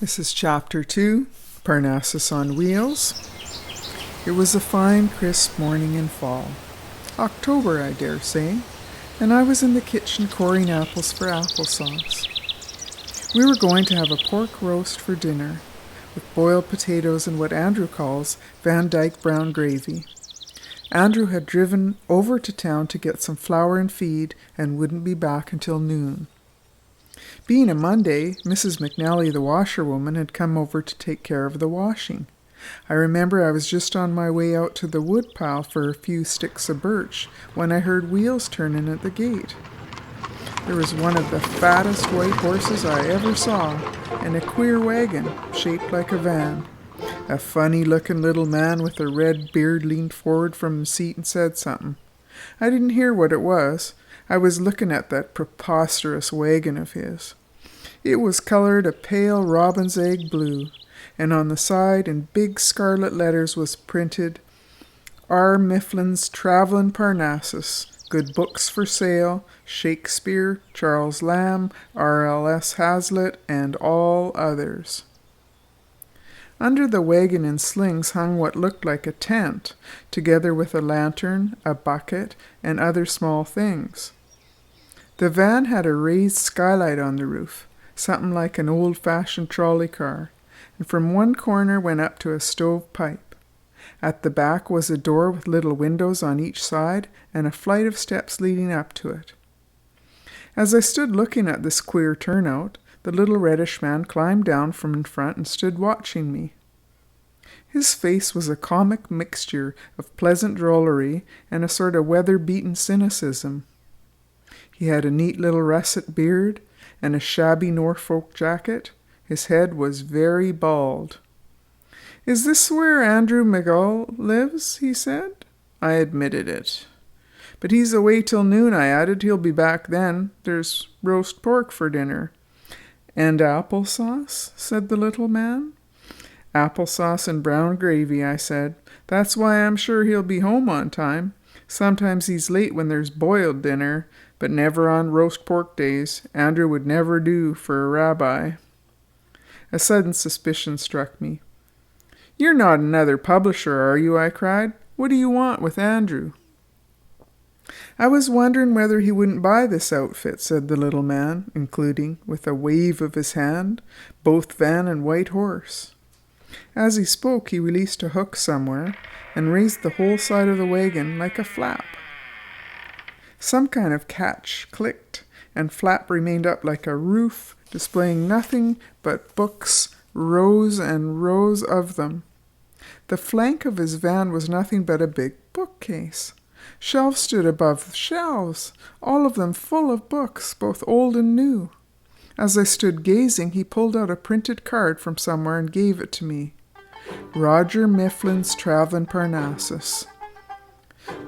This is Chapter 2, Parnassus on Wheels. It was a fine, crisp morning in fall. October, I dare say, and I was in the kitchen coring apples for applesauce. We were going to have a pork roast for dinner, with boiled potatoes and what Andrew calls Van Dyke brown gravy. Andrew had driven over to town to get some flour and feed and wouldn't be back until noon. Being a Monday, Mrs. McNally, the washerwoman, had come over to take care of the washing. I remember I was just on my way out to the wood pile for a few sticks of birch when I heard wheels turning at the gate. There was one of the fattest white horses I ever saw, and a queer wagon shaped like a van. A funny-looking little man with a red beard leaned forward from the seat and said something. I didn't hear what it was. I was looking at that preposterous wagon of his. It was colored a pale robin's egg blue, and on the side in big scarlet letters was printed, R. Mifflin's Travelin' Parnassus, good books for sale, Shakespeare, Charles Lamb, R.L.S. Hazlitt, and all others. Under the wagon in slings hung what looked like a tent, together with a lantern, a bucket, and other small things. The van had a raised skylight on the roof, something like an old-fashioned trolley car, and from one corner went up to a stove pipe. At the back was a door with little windows on each side and a flight of steps leading up to it. As I stood looking at this queer turnout, the little reddish man climbed down from in front and stood watching me. His face was a comic mixture of pleasant drollery and a sort of weather-beaten cynicism. He had a neat little russet beard and a shabby Norfolk jacket. His head was very bald. "Is this where Andrew McGull lives?" he said. I admitted it. "But he's away till noon," I added. "He'll be back then. There's roast pork for dinner." "And applesauce?" said the little man. "Applesauce and brown gravy," I said. "That's why I'm sure he'll be home on time. Sometimes he's late when there's boiled dinner, but never on roast pork days. Andrew would never do for a rabbi." A sudden suspicion struck me. "You're not another publisher, are you?" I cried. "What do you want with Andrew?" "I was wondering whether he wouldn't buy this outfit," said the little man, including, with a wave of his hand, both van and white horse. As he spoke, he released a hook somewhere and raised the whole side of the wagon like a flap. Some kind of catch clicked, and flap remained up like a roof, displaying nothing but books, rows and rows of them. The flank of his van was nothing but a big bookcase. Shelves stood above shelves, all of them full of books, both old and new. As I stood gazing, he pulled out a printed card from somewhere and gave it to me. "Roger Mifflin's Travelin' Parnassus.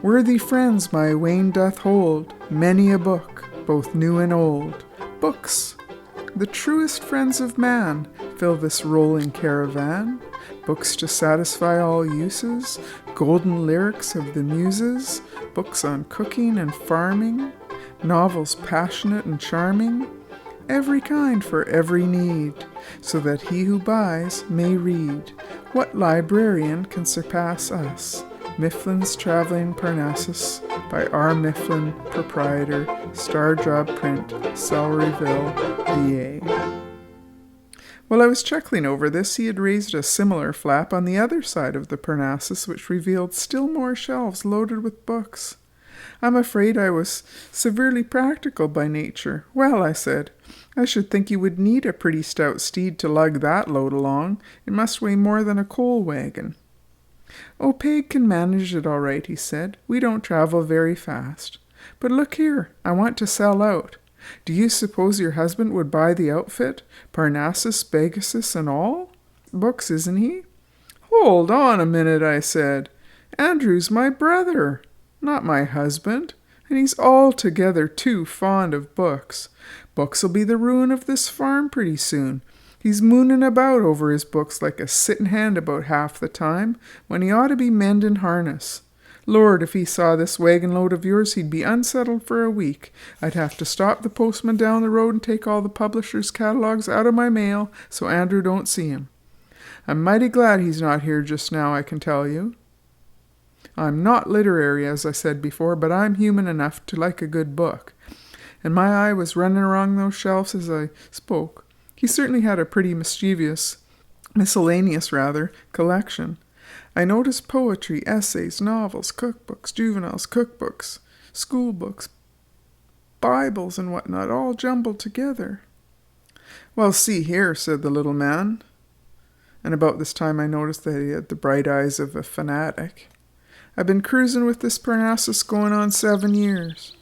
Worthy friends, my wain doth hold many a book, both new and old. Books, the truest friends of man, fill this rolling caravan. Books to satisfy all uses, golden lyrics of the muses, books on cooking and farming, novels passionate and charming, every kind for every need, so that he who buys may read. What librarian can surpass us? Mifflin's Travelling Parnassus by R. Mifflin, Proprietor, Star Job Print, Celeryville, VA. While I was chuckling over this, he had raised a similar flap on the other side of the Parnassus, which revealed still more shelves loaded with books. I'm afraid I was severely practical by nature. "Well," I said, "I should think you would need a pretty stout steed to lug that load along. It must weigh more than a coal wagon." "Oh, Peg can manage it all right," he said. "We don't travel very fast. But look here, I want to sell out. Do you suppose your husband would buy the outfit, Parnassus, Pegasus, and all? Books, isn't he?" "Hold on a minute," I said. "Andrew's my brother, not my husband, and he's altogether too fond of books. Books'll be the ruin of this farm pretty soon. He's mooning about over his books like a sitting hen about half the time, when he ought to be mending harness. Lord, if he saw this wagon load of yours, he'd be unsettled for a week. I'd have to stop the postman down the road and take all the publishers' catalogues out of my mail so Andrew don't see 'em. I'm mighty glad he's not here just now, I can tell you. I'm not literary, as I said before, but I'm human enough to like a good book. And my eye was running along those shelves as I spoke. He certainly had a pretty miscellaneous collection. I noticed poetry, essays, novels, cookbooks, juveniles, cookbooks, school books, Bibles and whatnot, all jumbled together. Well, see here, said the little man. And about this time I noticed that he had the bright eyes of a fanatic. I've been cruising with this Parnassus going on 7 years.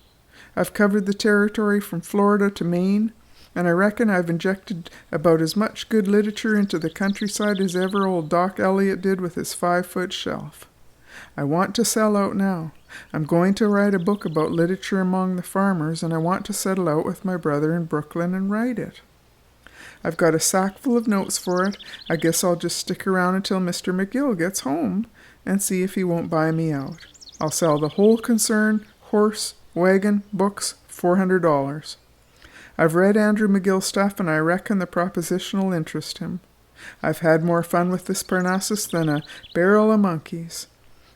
I've covered the territory from Florida to Maine, and I reckon I've injected about as much good literature into the countryside as ever old Doc Elliot did with his 5-foot shelf. I want to sell out now. I'm going to write a book about literature among the farmers, and I want to settle out with my brother in Brooklyn and write it. I've got a sack full of notes for it. I guess I'll just stick around until Mr. McGill gets home and see if he won't buy me out. I'll sell the whole concern, horse, wagon, books, $400. I've read Andrew McGill's stuff, and I reckon the proposition will interest him. I've had more fun with this Parnassus than a barrel of monkeys.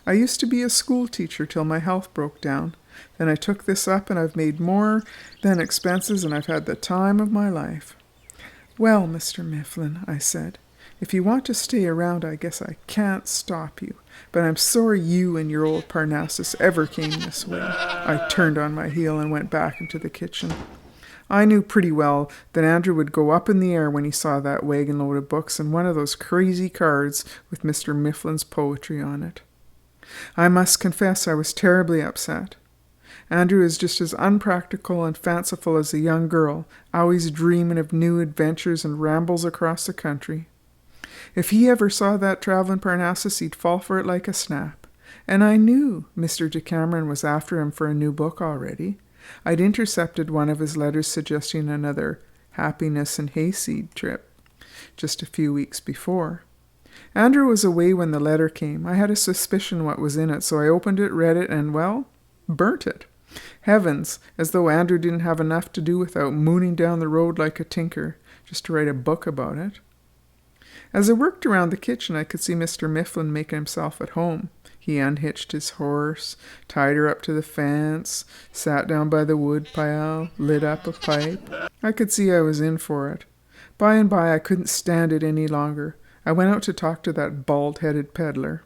I used to be a school teacher till my health broke down. Then I took this up, and I've made more than expenses, and I've had the time of my life. Well, Mr. Mifflin, I said, if you want to stay around, I guess I can't stop you. But I'm sorry you and your old Parnassus ever came this way. I turned on my heel and went back into the kitchen. I knew pretty well that Andrew would go up in the air when he saw that wagon load of books and one of those crazy cards with Mr. Mifflin's poetry on it. I must confess I was terribly upset. Andrew is just as unpractical and fanciful as a young girl, always dreaming of new adventures and rambles across the country. If he ever saw that traveling Parnassus, he'd fall for it like a snap. And I knew Mr. Decameron was after him for a new book already. I'd intercepted one of his letters suggesting another happiness and hayseed trip just a few weeks before. Andrew was away when the letter came. I had a suspicion what was in it, so I opened it, read it, and, well, burnt it. Heavens, as though Andrew didn't have enough to do without mooning down the road like a tinker, just to write a book about it. As I worked around the kitchen, I could see Mr. Mifflin making himself at home. He unhitched his horse, tied her up to the fence, sat down by the wood pile, lit up a pipe. I could see I was in for it. By and by I couldn't stand it any longer. I went out to talk to that bald-headed peddler.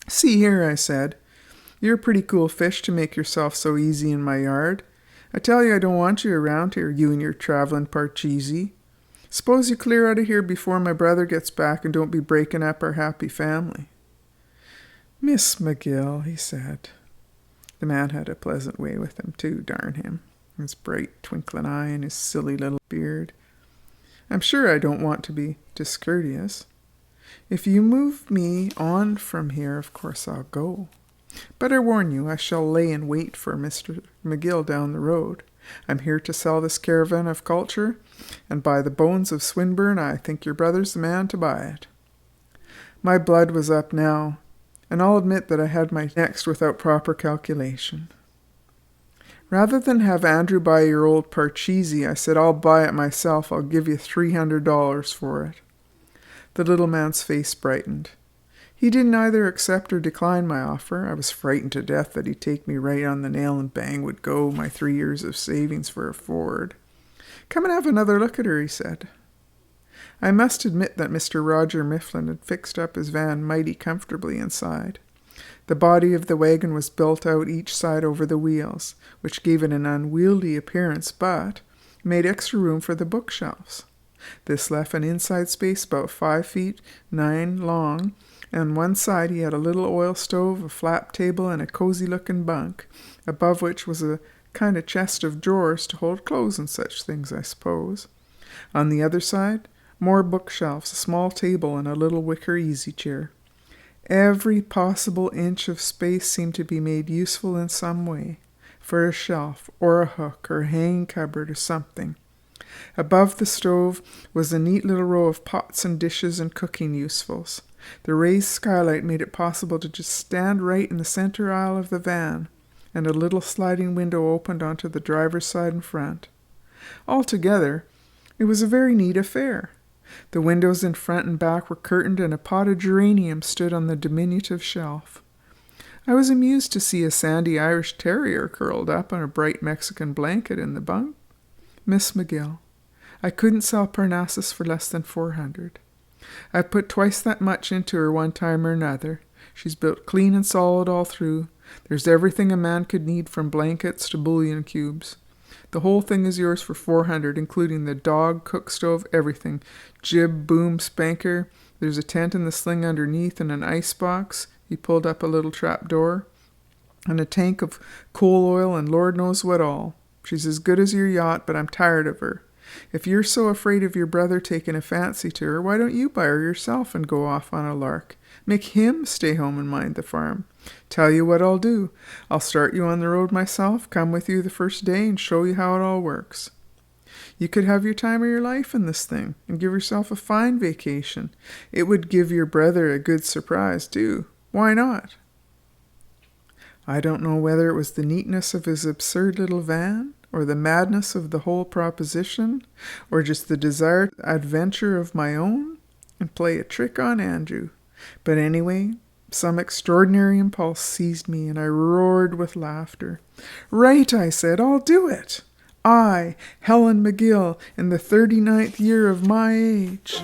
See here, I said, you're a pretty cool fish to make yourself so easy in my yard. I tell you I don't want you around here, you and your traveling Parcheesi. Suppose you clear out of here before my brother gets back and don't be breaking up our happy family. Miss McGill, he said. The man had a pleasant way with him, too, darn him. His bright, twinkling eye and his silly little beard. I'm sure I don't want to be discourteous. If you move me on from here, of course I'll go. But I warn you, I shall lay in wait for Mr. McGill down the road. I'm here to sell this caravan of culture, and by the bones of Swinburne, I think your brother's the man to buy it. My blood was up now, and I'll admit that I had my next without proper calculation. Rather than have Andrew buy your old Parcheesi, I said, I'll buy it myself. I'll give you $300 for it. The little man's face brightened. He didn't either accept or decline my offer. I was frightened to death that he'd take me right on the nail and bang would go my 3 years of savings for a Ford. Come and have another look at her, he said. I must admit that Mr. Roger Mifflin had fixed up his van mighty comfortably inside. The body of the wagon was built out each side over the wheels, which gave it an unwieldy appearance, but made extra room for the bookshelves. This left an inside space about 5 feet 9 long. On one side he had a little oil stove, a flap table, and a cozy-looking bunk, above which was a kind of chest of drawers to hold clothes and such things, I suppose. On the other side, more bookshelves, a small table, and a little wicker easy-chair. Every possible inch of space seemed to be made useful in some way, for a shelf, or a hook, or a hanging cupboard, or something. Above the stove was a neat little row of pots and dishes and cooking usefuls. The raised skylight made it possible to just stand right in the center aisle of the van, and a little sliding window opened onto the driver's side and front. Altogether, it was a very neat affair. The windows in front and back were curtained, and a potted geranium stood on the diminutive shelf. I was amused to see a sandy Irish terrier curled up on a bright Mexican blanket in the bunk. Miss McGill. I couldn't sell Parnassus for less than $400. I put twice that much into her one time or another. She's built clean and solid all through. There's everything a man could need, from blankets to bouillon cubes. The whole thing is yours for $400, including the dog, cook stove, everything. Jib, boom, spanker. There's a tent in the sling underneath and an ice box. He pulled up a little trap door. And a tank of coal oil and Lord knows what all. She's as good as your yacht, but I'm tired of her. If you're so afraid of your brother taking a fancy to her, why don't you buy her yourself and go off on a lark? Make him stay home and mind the farm. Tell you what I'll do. I'll start you on the road myself, come with you the first day, and show you how it all works. You could have your time of your life in this thing, and give yourself a fine vacation. It would give your brother a good surprise, too. Why not? I don't know whether it was the neatness of his absurd little van, or the madness of the whole proposition, or just the desired adventure of my own, and play a trick on Andrew. But anyway, some extraordinary impulse seized me, and I roared with laughter. Right, I said, I'll do it. I, Helen McGill, in the 39th year of my age.